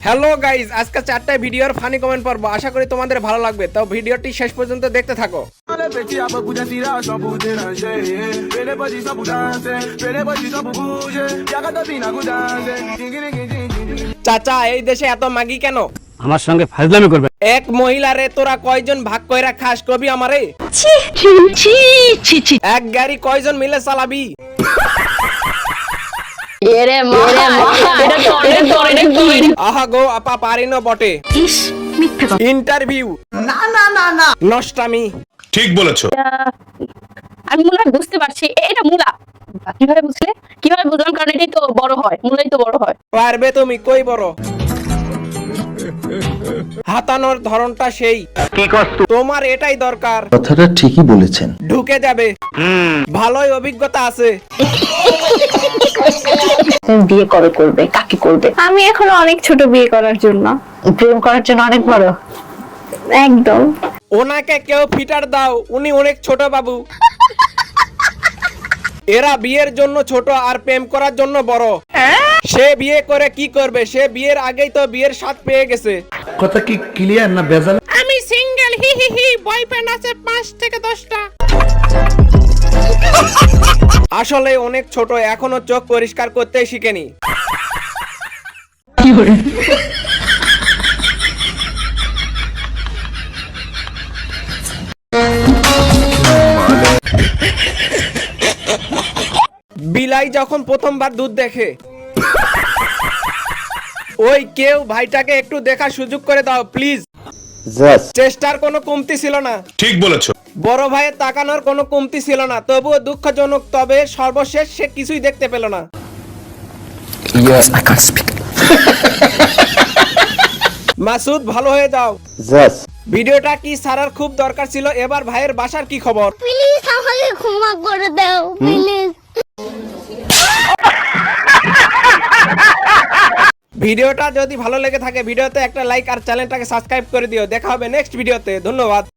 Hello guys, আজকে 4টা ভিডিওর ফানি কমেন্ট পড়বো। আশা করি তোমাদের ভালো লাগবে, তো ভিডিওটি শেষ পর্যন্ত দেখতে থাকো। চাচা, এই দেশে এত মাগি কেন? আমার সঙ্গে ফাজলামি করবে। এক মহিলারে তোরা কয়জন ভাগ কইরা খাস কবি আমারে? এক গাড়ি কয়জন মিলে চালাবি? আহা গো আপা, পারি না বটে। ইন্টারভিউ না নষ্টামি। ঠিক বলেছো। আমি মূলা বুঝতে পারছি, এটা মূলা। কিভাবে বুঝলে? কিভাবে বুঝলাম? কারণ এটাই তো বড় হয়, মূলাই তো বড় হয়। পারবে তুমি, কই বড়? হাতানোর ধরনটা সেই। কি কষ্ট? তোমার এটাই দরকার। কথাটা ঠিকই বলেছেন। ঢুকে যাবে। ভালোই অভিজ্ঞতা আছে। বিয়ে কবে করবে? কাকে করবে? আমি এখনো অনেক ছোট বিয়ে করার জন্য। প্রেম করার জন্য অনেক বড়। একদম। ওনাকে কেউ ফিটার দাও, উনি অনেক ছোট বাবু। এরা বিয়ের জন্য ছোট আর প্রেম করার জন্য বড়। সে বিয়ে করে কি করবে? সে বিয়ের আগেই তো বিয়ের স্বাদ পেয়ে গেছে। কথা কি ক্লিয়ার না ভেজাল? আমি সিঙ্গেল, হি হি হি। বয়ফ্রেন্ড আছে 5 থেকে 10টা। আসলে অনেক ছোট, এখনো চোখ পরিষ্কার করতেই শিখেনি। বিলাই যখন প্রথমবার দুধ দেখে, ওই কেউ ভাইটাকে একটু দেখার সুযোগ করে দাও প্লিজ। চেষ্টার কোনো কমতি ছিল না। ঠিক বলেছো। বড় ভাইয়ের তাকানোর কোনো কমতি ছিল না, তবুও দুঃখজনক। তবে সর্বশেষ সে কিছুই দেখতে পেল না। মাসুদ, ভালো হয়ে যাও। ভিডিওটা কি ছাড়ার খুব দরকার ছিল। এবার ভাইয়ের বাসার কি খবর? প্লিজ আমাকে ক্ষমা করে দাও প্লিজ। ভিডিওটা যদি ভালো লেগে থাকে ভিডিওতে একটা লাইক আর চ্যানেলটাকে সাবস্ক্রাইব করে দিও। দেখা হবে নেক্সট ভিডিওতে। ধন্যবাদ।